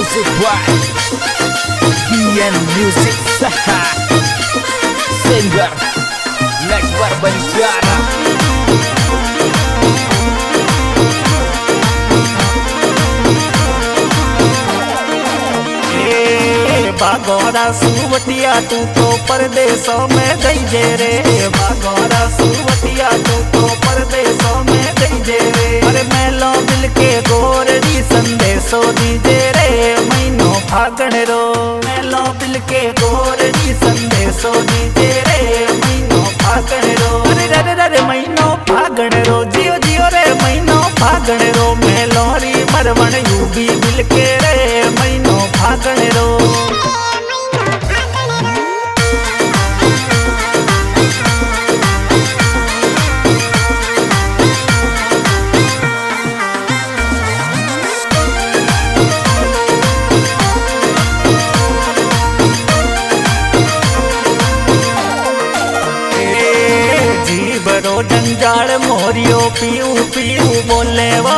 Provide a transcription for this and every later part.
Music by BN Music Saha Singer Lekbar Banjara. Bagora सुवटिया तू तो परदेसों में गई जे रे। बागोरा सुवटिया तू तो परदेसों में गई जे रे। अरे मेलो दिल के गोरड़ी संदेशो दीजे रे। महीनों फागण रो मेलो दिल के गोरड़ी संदेशो दीजे रे। महीनों फागण रो अरे रे रे रे महीनों फागण रो जियो जियो रे महीनों फागण रो। मेलोरी मरवण यू भी दिल के रे महीनों फागण रो। जंजाल मोरियो पीऊ पीऊ बोले वो।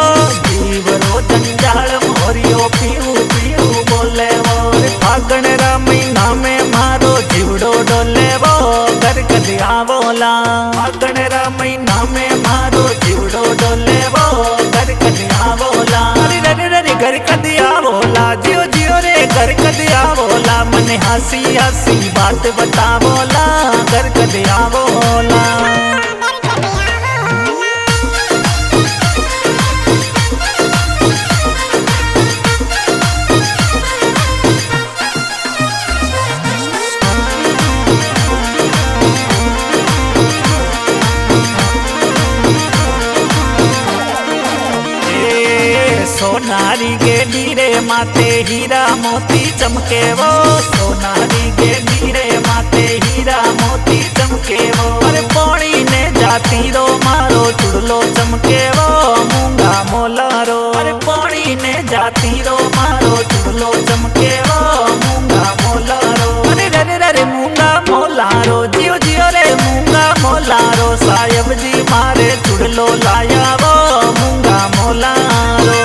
जीवरो जंजाल मोरियो पीऊ पीऊ बोले वो। फागण रा महीना में मारो जीवड़ो डोले वो। घर कदिया बोला फागण रा महीना में मारो जीवड़ो डोले वो। घर कदिया बोला अरे रे रे रे घर कदिया बोला जियो जियो रे घर कदिया बोला। मने हंसी हंसी बात बता बोला घर कदिया बोला। सोनारी के नीरे माते हीरा मोती चमके वो। सोनारी के नीरे माते हीरा मोती चमके वो। अरे पौड़ी ने जाती रो मारो चुड़लो चमके वो। मूंगा मोला रो अरे पौड़ी ने जाती रो मारो चुड़लो चमके वो। मूंगा मोला रो अरे रे रे रे मूंगा मोला रो जियो जियो रे मूंगा मोला रो। साहेब जी मारे चुड़लो लाया वो मूंगा मोला रो।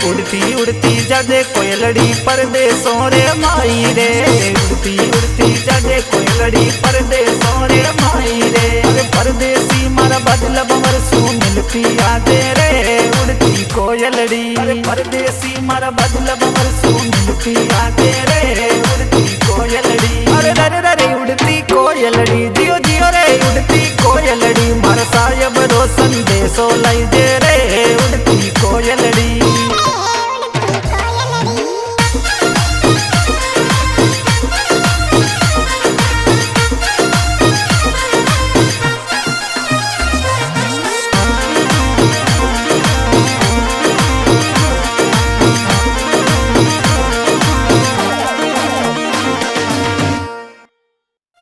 उड़ती उड़ती जाजे कोयलड़ी परदेसों रे माई रे। उड़ती उड़ती जाजे कोयलड़ी परदेसों रे माई रे। अरे परदेसी मारा बदल बमर सू मिलती आजे रे। उड़ती कोयलड़ी अरे परदेसी मारा बदल बमर सू